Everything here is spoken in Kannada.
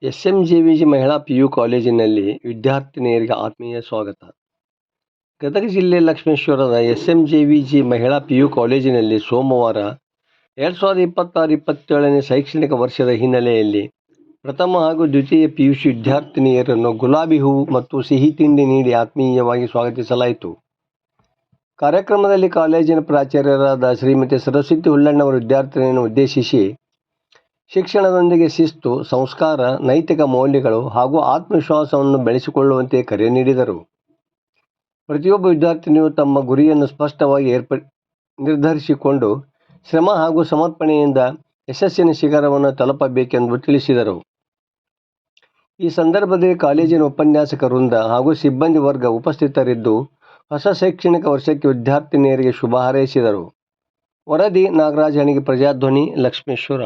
ಎಸ್ಎಂಜೆವಿಜಿ ಮಹಿಳಾ ಪಿಯು ಕಾಲೇಜಿನಲ್ಲಿ ವಿದ್ಯಾರ್ಥಿನಿಯರಿಗೆ ಆತ್ಮೀಯ ಸ್ವಾಗತ. ಗದಗ ಜಿಲ್ಲೆ ಲಕ್ಷ್ಮೇಶ್ವರದ ಎಸ್ಎಂಜೆವಿಜಿ ಮಹಿಳಾ ಪಿಯು ಕಾಲೇಜಿನಲ್ಲಿ ಸೋಮವಾರ 2026-27ನೇ ಶೈಕ್ಷಣಿಕ ವರ್ಷದ ಹಿನ್ನೆಲೆಯಲ್ಲಿ ಪ್ರಥಮ ಹಾಗೂ ದ್ವಿತೀಯ ಪಿಯುಸಿ ವಿದ್ಯಾರ್ಥಿನಿಯರನ್ನು ಗುಲಾಬಿ ಹೂವು ಮತ್ತು ಸಿಹಿ ತಿಂಡಿ ನೀಡಿ ಆತ್ಮೀಯವಾಗಿ ಸ್ವಾಗತಿಸಲಾಯಿತು. ಕಾರ್ಯಕ್ರಮದಲ್ಲಿ ಕಾಲೇಜಿನ ಪ್ರಾಚಾರ್ಯರಾದ ಶ್ರೀಮತಿ ಸರಸ್ವತಿ ಹುಲ್ಲಣ್ಣವರು ವಿದ್ಯಾರ್ಥಿನಿಯನ್ನು ಉದ್ದೇಶಿಸಿ ಶಿಕ್ಷಣದೊಂದಿಗೆ ಶಿಸ್ತು, ಸಂಸ್ಕಾರ, ನೈತಿಕ ಮೌಲ್ಯಗಳು ಹಾಗೂ ಆತ್ಮವಿಶ್ವಾಸವನ್ನು ಬೆಳೆಸಿಕೊಳ್ಳುವಂತೆ ಕರೆ ನೀಡಿದರು. ಪ್ರತಿಯೊಬ್ಬ ವಿದ್ಯಾರ್ಥಿನಿಯು ತಮ್ಮ ಗುರಿಯನ್ನು ಸ್ಪಷ್ಟವಾಗಿ ನಿರ್ಧರಿಸಿಕೊಂಡು ಶ್ರಮ ಹಾಗೂ ಸಮರ್ಪಣೆಯಿಂದ ಯಶಸ್ಸಿನ ಶಿಖರವನ್ನು ತಲುಪಬೇಕೆಂದು ತಿಳಿಸಿದರು. ಈ ಸಂದರ್ಭದಲ್ಲಿ ಕಾಲೇಜಿನ ಉಪನ್ಯಾಸಕ ವೃಂದ ಹಾಗೂ ಸಿಬ್ಬಂದಿ ವರ್ಗ ಉಪಸ್ಥಿತರಿದ್ದು ಹೊಸ ಶೈಕ್ಷಣಿಕ ವರ್ಷಕ್ಕೆ ವಿದ್ಯಾರ್ಥಿನಿಯರಿಗೆ ಶುಭ ಹಾರೈಸಿದರು. ವರದಿ ನಾಗರಾಜ ಹಣಿಗೆ, ಪ್ರಜಾಧ್ವನಿ, ಲಕ್ಷ್ಮೇಶ್ವರ.